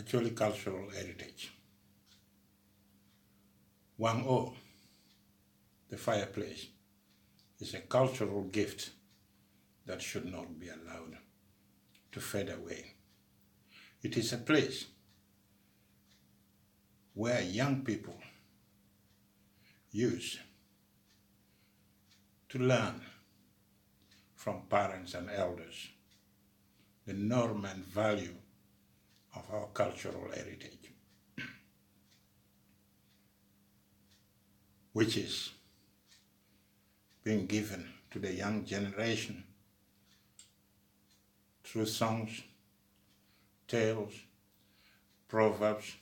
Acholi cultural heritage. Wangoo, the fireplace, is a cultural gift that should not be allowed to fade away. It is a place where young people use to learn from parents and elders the norm and value of our cultural heritage, which is being given to the young generation through songs, tales, proverbs.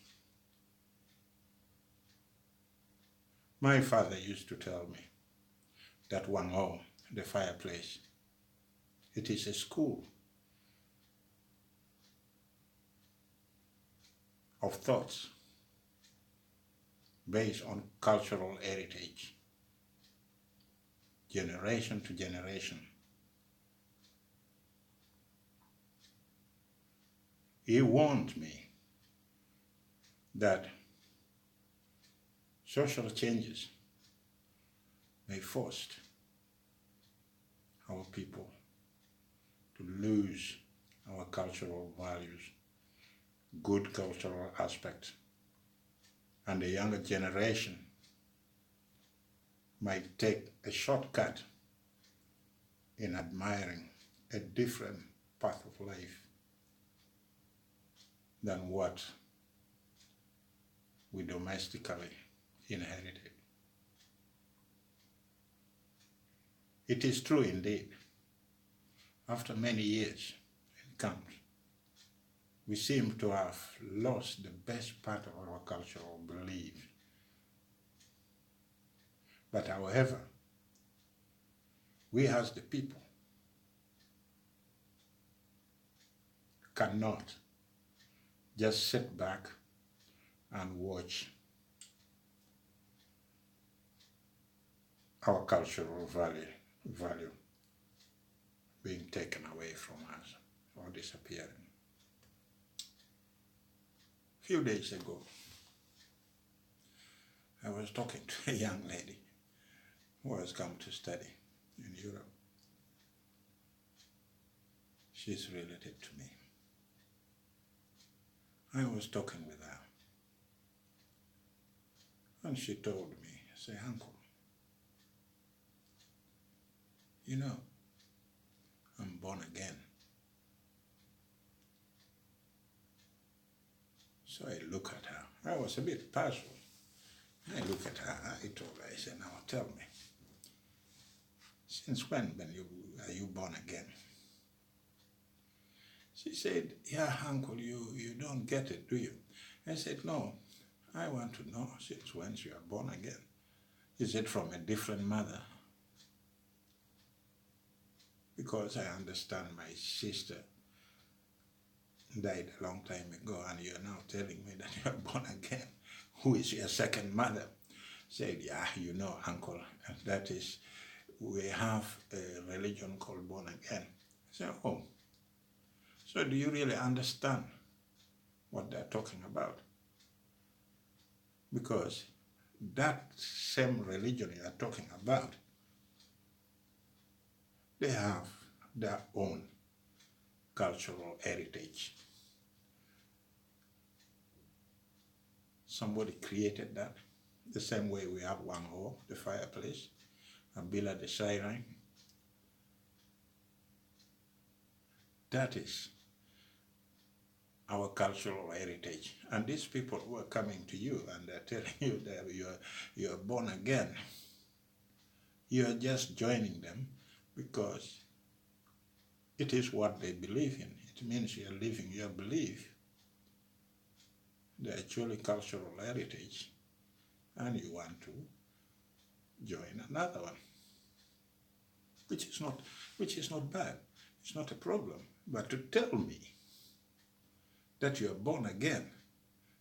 My father used to tell me that Wangoo, the fireplace, it is a school of thoughts based on cultural heritage, generation to generation. He warned me that social changes may force our people to lose our cultural values, good cultural aspects, and the younger generation might take a shortcut in admiring a different path of life than what we domestically inherited. It is true indeed, after many years in camps, we seem to have lost the best part of our cultural belief. But however, we as the people cannot just sit back and watch our cultural value being taken away from us or disappearing. A few days ago, I was talking to a young lady who has come to study in Europe. She's related to me. I was talking with her, and she told me, say, "Uncle, you know, I'm born again." So I look at her. I was a bit puzzled. I look at her, I told her, I said, "Now tell me, since when are you born again?" She said, "Yeah, Uncle, you don't get it, do you?" I said, "No, I want to know since when you are born again. Is it from a different mother? Because I understand my sister died a long time ago and you're now telling me that you're born again. Who is your second mother?" Said, "Yeah, you know, Uncle, and that is, we have a religion called born again." I said, "Oh, so do you really understand what they're talking about? Because that same religion you are talking about, they have their own cultural heritage. Somebody created that, the same way we have Wangoo, the fireplace, 𝙁𝙊𝙇𝙊𝙒, the siren. That is our cultural heritage. And these people who are coming to you and they're telling you that you're born again, you're just joining them because it is what they believe in. It means you're living your belief, the actual cultural heritage, and you want to join another one, which is not bad. It's not a problem. But to tell me that you're born again,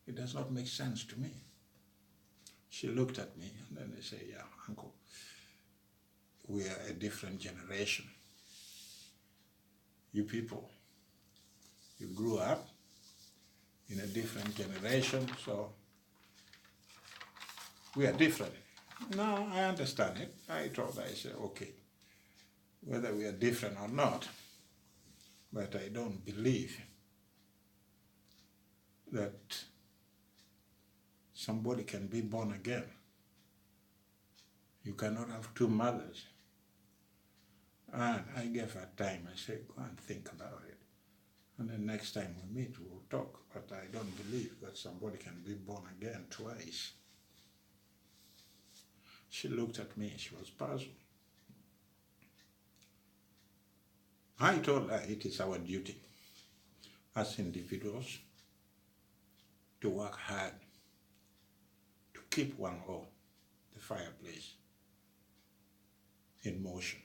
it does not make sense to me." She looked at me and then they say, "Yeah, Uncle, we are a different generation. You people, you grew up in a different generation, so we are different. No, I understand it. I said, okay, whether we are different or not, but I don't believe that somebody can be born again. You cannot have two mothers. And I gave her time. I said, go and think about it. And the next time we meet, we'll talk. But I don't believe that somebody can be born again twice. She looked at me. She was puzzled. I told her it is our duty as individuals to work hard to keep Wangoo, the fireplace, in motion.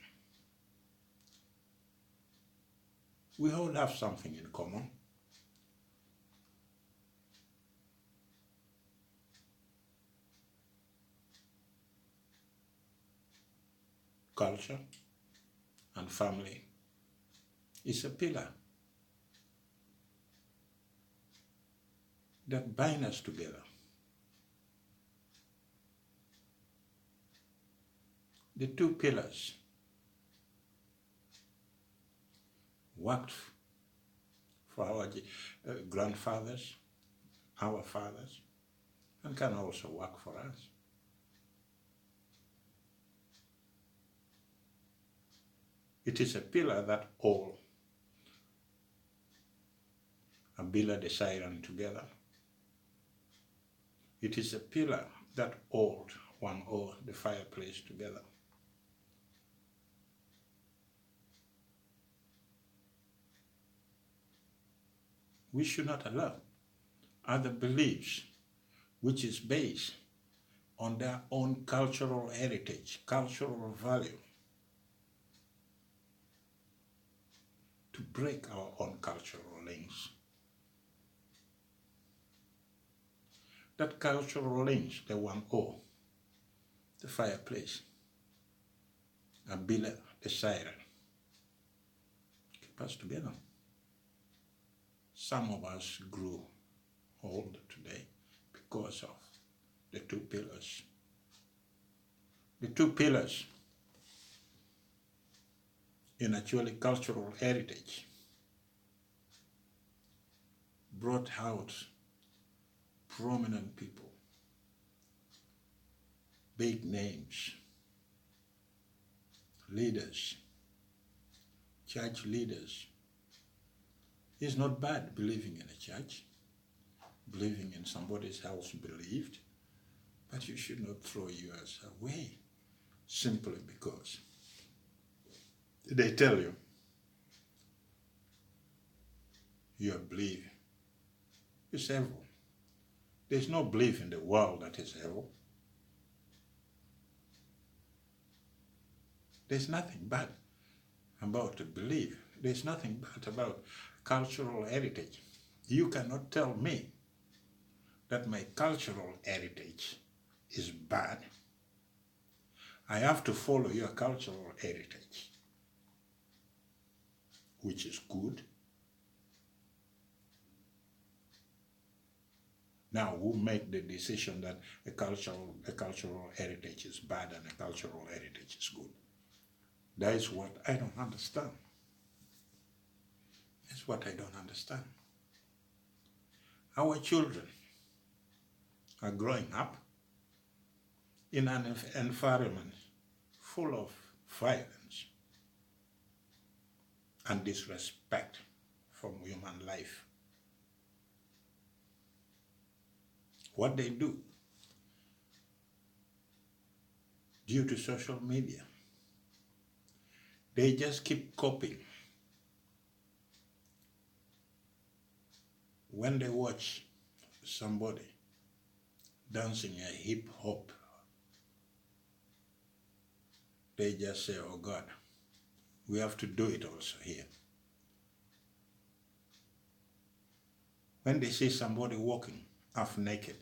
We all have something in common. Culture and family is a pillar that binds us together. The two pillars worked for our grandfathers, our fathers, and can also work for us. It is a pillar that all 𝙁𝙊𝙇𝙊𝙒 together. It is a pillar that hold Wangoo, the fireplace, together. We should not allow other beliefs, which is based on their own cultural heritage, cultural value, to break our own cultural links. That cultural links, the Wangoo, the fireplace, 𝙁𝙊𝙇𝙊𝙒, keep us together. Some of us grew old today because of the two pillars. The two pillars in Acholi cultural heritage brought out prominent people, big names, leaders, church leaders. It's not bad believing in a church, believing in somebody else believed, but you should not throw yours away simply because they tell you your belief is evil. There's no belief in the world that is evil. There's nothing bad about a belief. There's nothing bad about cultural heritage. You cannot tell me that my cultural heritage is bad. I have to follow your cultural heritage, which is good. Now, who make the decision that a cultural heritage is bad and a cultural heritage is good? That is what I don't understand. That's what I don't understand. Our children are growing up in an environment full of violence and disrespect for human life. What they do due to social media, they just keep copying. When they watch somebody dancing a hip hop, they just say, oh God, we have to do it also here. When they see somebody walking half naked,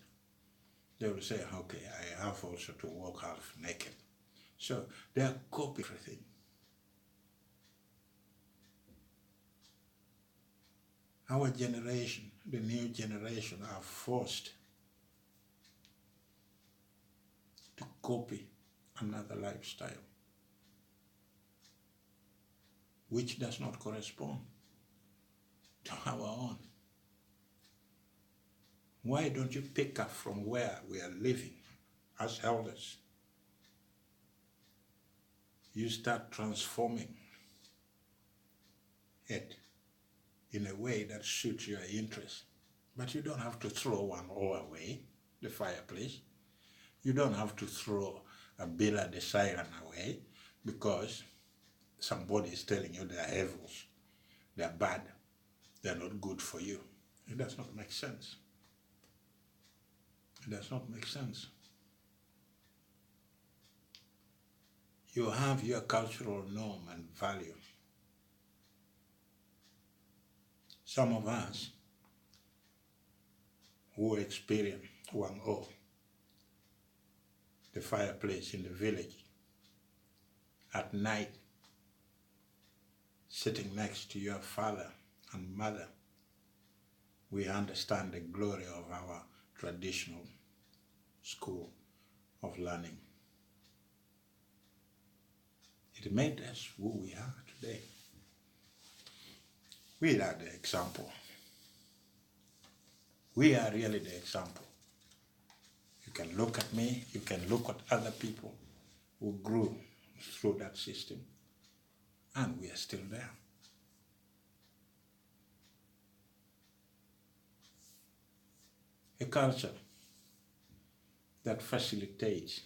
they will say, okay, I have also to walk half naked. So they are copying everything. Our generation, the new generation, are forced to copy another lifestyle which does not correspond to our own. Why don't you pick up from where we are living as elders? You start transforming it in a way that suits your interest. But you don't have to throw one all away, the fireplace. You don't have to throw a 𝙁𝙊𝙇𝙊𝙒 away because somebody is telling you they're evils, they're bad, they're not good for you. It does not make sense. It does not make sense. You have your cultural norm and value. Some of us who experience Wang-oo, the fireplace in the village, at night, sitting next to your father and mother, we understand the glory of our traditional school of learning. It made us who we are today. We are the example. We are really the example. You can look at me, you can look at other people who grew through that system, and we are still there. A culture that facilitates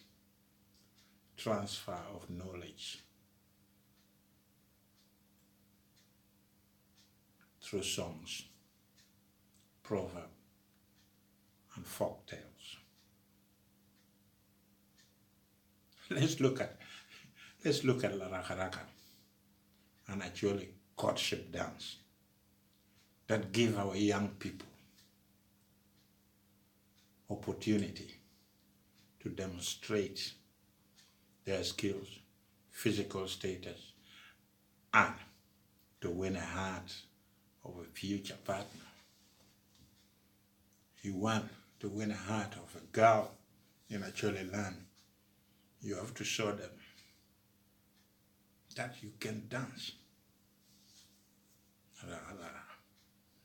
transfer of knowledge through songs, proverbs, and folk tales. Let's look at 𝙁𝙊𝙇𝙊𝙒 and Acholi courtship dance that give our young people opportunity to demonstrate their skills, physical status, and to win a heart of a future partner. You want to win a heart of a girl in Acholi land, you have to show them that you can dance,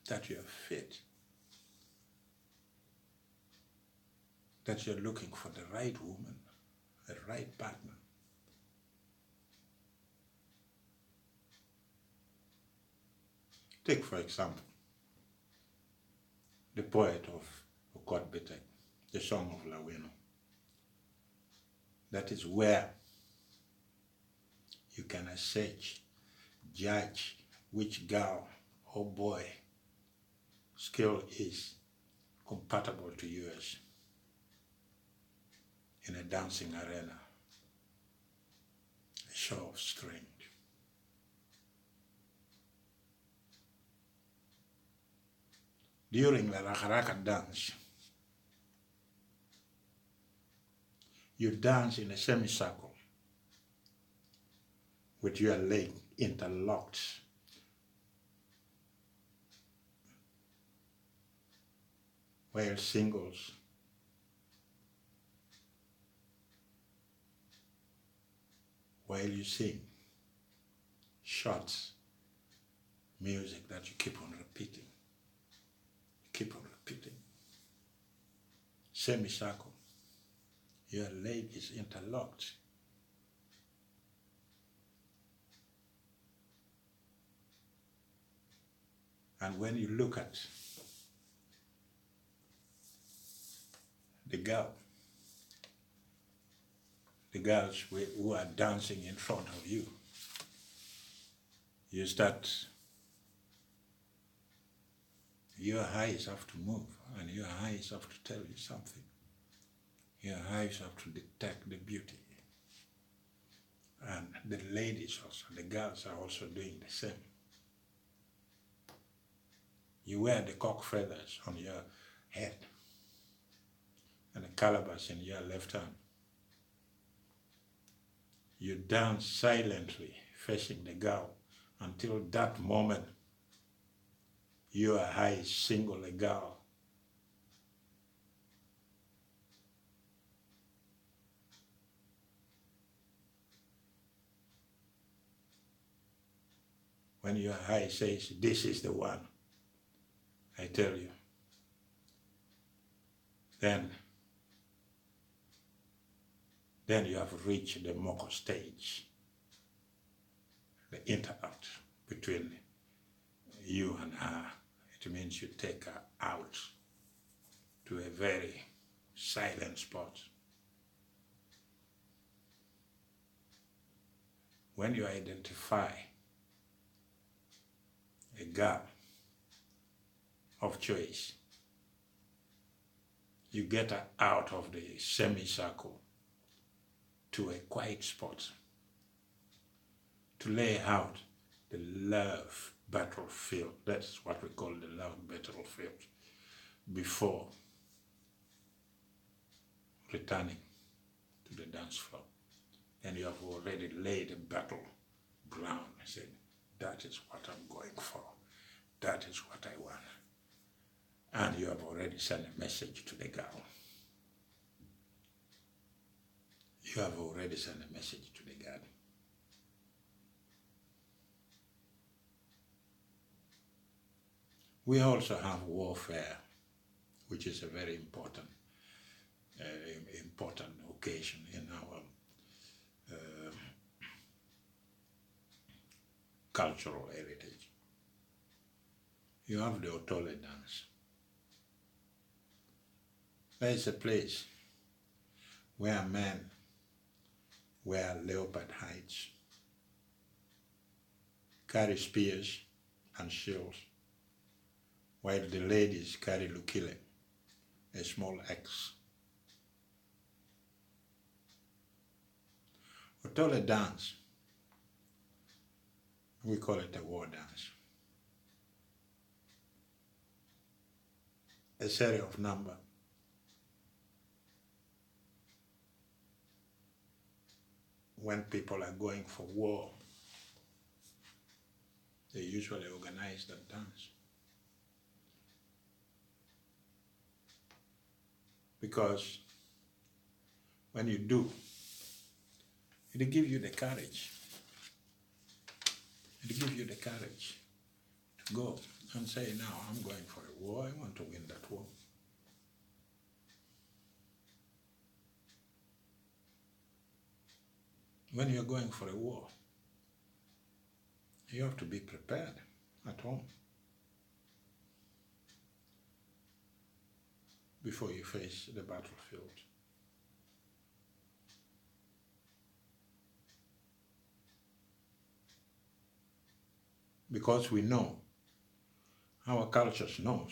that you are fit, that you're looking for the right woman, the right partner. Take, for example, the poet of 𝙁𝙊𝙇𝙊𝙒, the song of Wangoo. That is where you can assess, judge which girl or boy skill is compatible to yours in a dancing arena, a show of strength. During the 𝙁𝙊𝙇𝙊𝙒 dance, you dance in a semicircle with your leg interlocked, while singles while you sing shots, music that you keep on repeating. Keep on repeating. Semicircle. Your leg is interlocked. And when you look at the girls who are dancing in front of you, you start, your eyes have to move, and your eyes have to tell you something. Your eyes have to detect the beauty. And the ladies also, the girls are also doing the same. You wear the cock feathers on your head and a calabash in your left hand. You dance silently facing the girl until that moment you are high single a girl. When your high says, this is the one, I tell you, then you have reached the Moko stage, the interact between you and her. It means you take her out to a very silent spot. When you identify a girl of choice, you get her out of the semicircle to a quiet spot to lay out the love battlefield. That's what we call the love battlefield, before returning to the dance floor. And you have already laid a battle ground and said, that is what I'm going for. That is what I want. And you have already sent a message to the girl. You have already sent a message to the girl. We also have warfare, which is a very important occasion in our cultural heritage. You have the Acholi dance. There is a place where men wear leopard hides, carry spears and shields, while the ladies carry 𝙁𝙊𝙇𝙊𝙒, a small axe. Acholi dance, we call it a war dance. A series of numbers. When people are going for war, they usually organize that dance. Because when you do, it gives you the courage. It gives you the courage to go and say, now I'm going for a war, I want to win that war. When you're going for a war, you have to be prepared at home before you face the battlefield. Because we know, our cultures knows,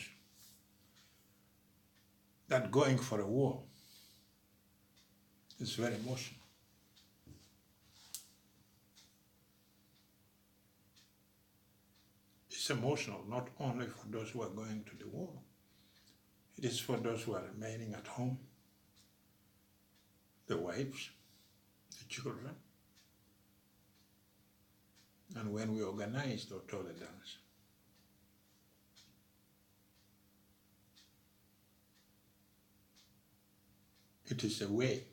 that going for a war is very emotional. It's emotional not only for those who are going to the war, it is for those who are remaining at home, the wives, the children. And when we organized the Acholi dance, it is a way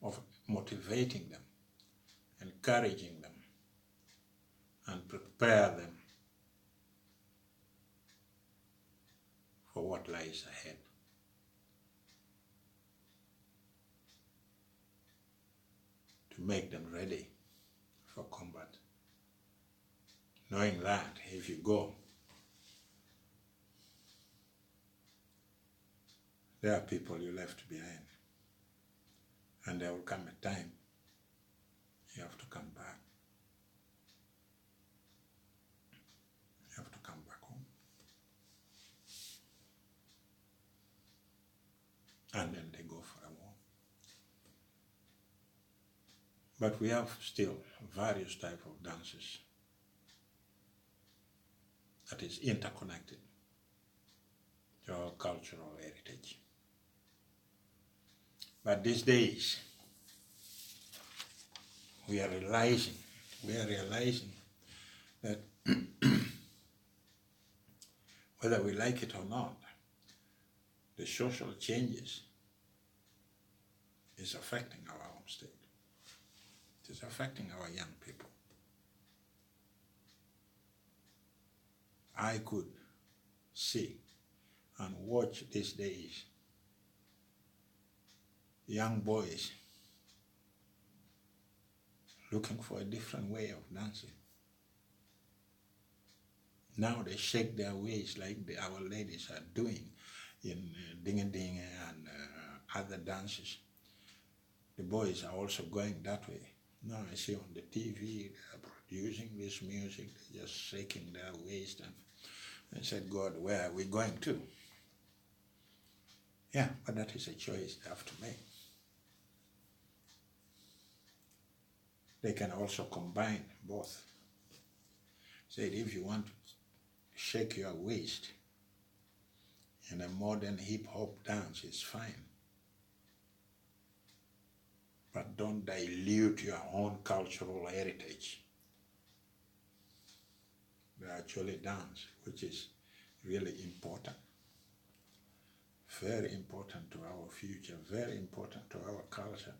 of motivating them, encouraging them, and prepare them for what lies ahead. To make them ready for combat. Knowing that if you go, there are people you left behind. And there will come a time you have to come back. You have to come back home. And then they go for a war. But we have still various types of dances that is interconnected to our cultural heritage. But these days, we are realizing that whether we like it or not, the social changes is affecting our home state. It is affecting our young people. I could see and watch these days young boys looking for a different way of dancing. Now they shake their waist like our ladies are doing in ding-a-ding and other dances. The boys are also going that way. Now I see on the TV, they are producing this music, they're just shaking their waist, and I said, God, where are we going to? Yeah, but that is a choice they have to make. They can also combine both. Said if you want to shake your waist in a modern hip-hop dance, it's fine. But don't dilute your own cultural heritage. The Acholi dance, which is really important. Very important to our future, very important to our culture.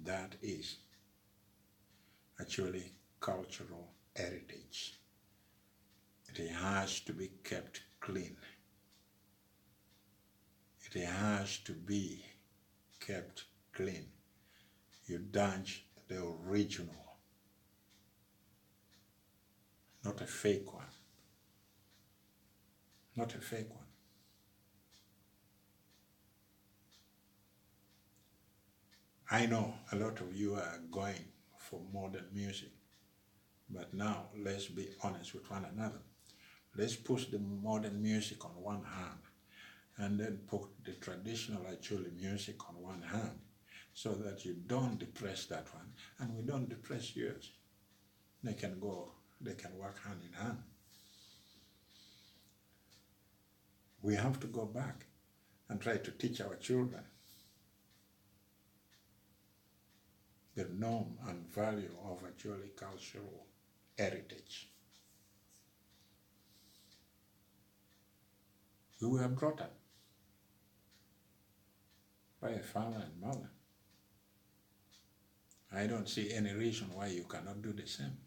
That is actually cultural heritage. It has to be kept clean. It has to be kept clean. You dance the original, not a fake one. Not a fake one. I know a lot of you are going for modern music, but now let's be honest with one another. Let's push the modern music on one hand and then put the traditional Acholi music on one hand so that you don't depress that one and we don't depress yours. They can work hand in hand. We have to go back and try to teach our children the norm and value of Acholi cultural heritage. We were brought up by a father and mother. I don't see any reason why you cannot do the same.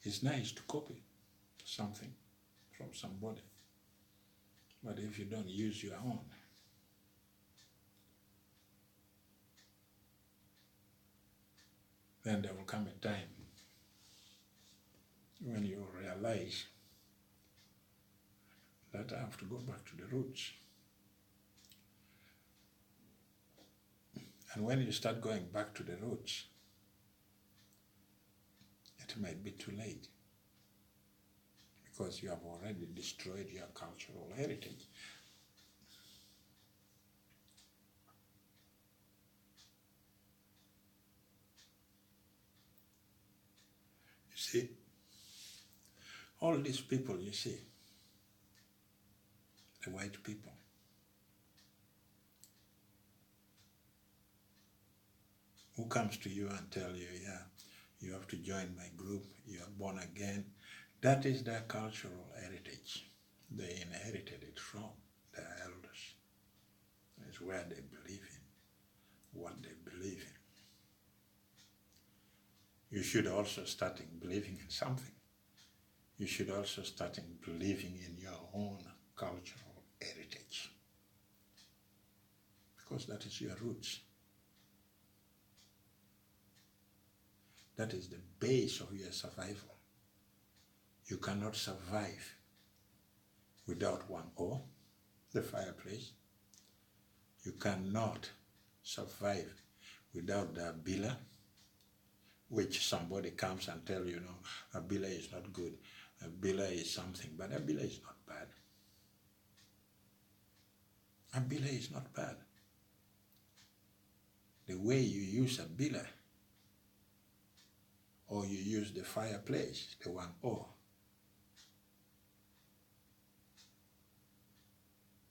It's nice to copy something from somebody, but if you don't use your own, then there will come a time when you realize that I have to go back to the roots. And when you start going back to the roots, it might be too late because you have already destroyed your cultural heritage. You see, all these people you see, the white people, who comes to you and tell you, yeah, you have to join my group, you are born again. That is their cultural heritage. They inherited it from their elders. It's where they believe in, what they believe in. You should also start believing in something. You should also start believing in your own cultural heritage, because that is your roots. That is the base of your survival. You cannot survive without Wang-oo, the fireplace. You cannot survive without the 𝙁𝙊𝙇𝙊𝙒, which somebody comes and tells you, no, 𝙁𝙊𝙇 is not good. 𝙁𝙊𝙇 is something, but 𝙁𝙁𝙊𝙇 is not bad. 𝙁𝙁𝙊𝙇 is not bad. The way you use 𝙁𝙁𝙊𝙇, or you use the fireplace, the Wang-oo,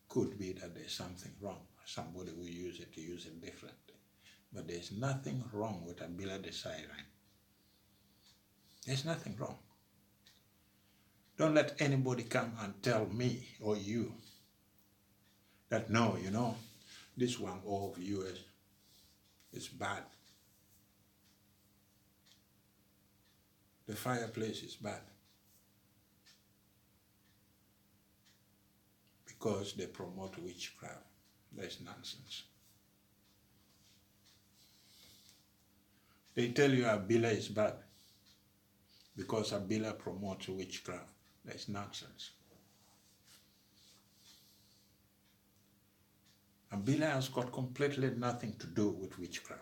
could be that there's something wrong. Somebody will use it differently. But there's nothing wrong with 𝙁𝙁𝙇𝙊𝙇 the siren. There's nothing wrong. Don't let anybody come and tell me or you that no, you know, this Wangoo of yours is bad. The fireplace is bad because they promote witchcraft. That's nonsense. They tell you 𝙁𝙊𝙇𝙊𝙒 is bad because 𝙁𝙊𝙇 promotes witchcraft. That's nonsense. 𝙁𝙊𝙇 has got completely nothing to do with witchcraft.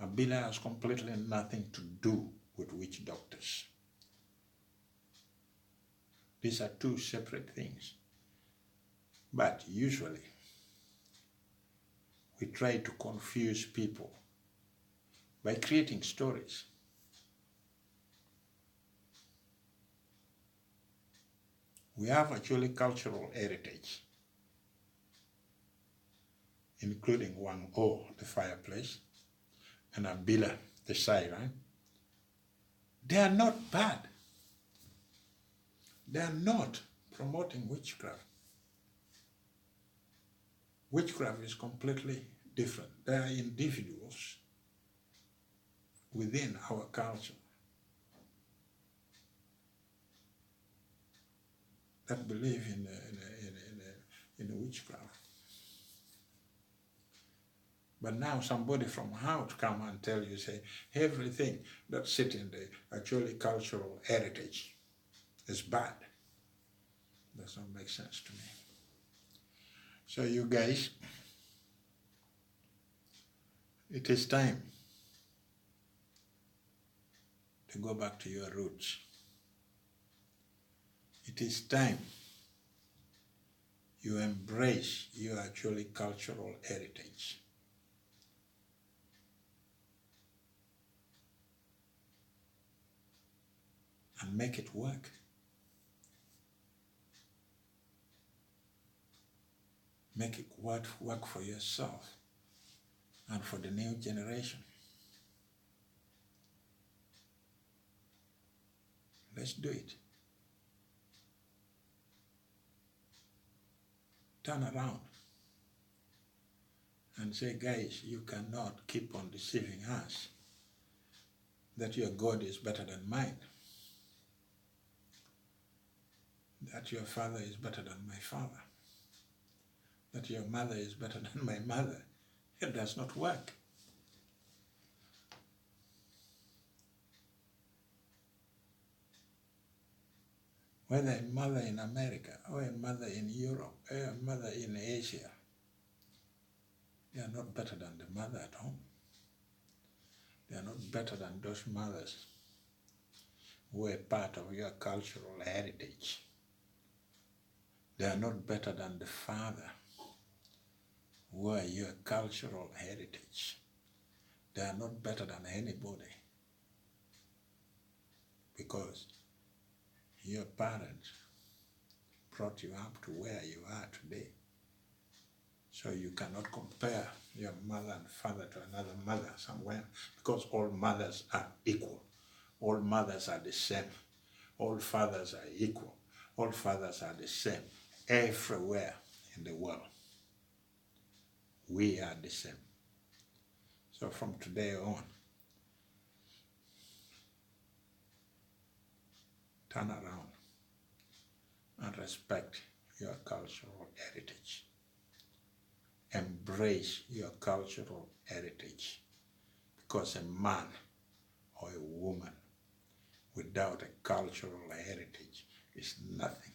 𝙁𝙊𝙇 has completely nothing to do with witch doctors. These are two separate things. But usually, we try to confuse people by creating stories. We have actually cultural heritage, including Wangoo, the fireplace, and 𝙁𝙊𝙇, the siren. They are not bad. They are not promoting witchcraft. Witchcraft is completely different. They are individuals within our culture that believe in witchcraft. But now somebody from out come and tell you, say, everything that sits in the actually cultural heritage is bad. Does not make sense to me. So you guys, it is time to go back to your roots. It is time you embrace your actually cultural heritage. And make it work. Make it work for yourself and for the new generation. Let's do it. Turn around and say, guys, you cannot keep on deceiving us that your God is better than mine, that your father is better than my father, that your mother is better than my mother. It does not work. Whether a mother in America or a mother in Europe or a mother in Asia, they are not better than the mother at home. They are not better than those mothers who are part of your cultural heritage. They are not better than the father who are your cultural heritage. They are not better than anybody because your parents brought you up to where you are today. So you cannot compare your mother and father to another mother somewhere because all mothers are equal. All mothers are the same. All fathers are equal. All fathers are the same. Everywhere in the world, we are the same. So from today on, turn around and respect your cultural heritage. Embrace your cultural heritage, because a man or a woman without a cultural heritage is nothing.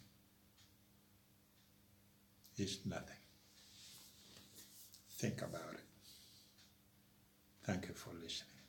Is nothing. Think about it. Thank you for listening.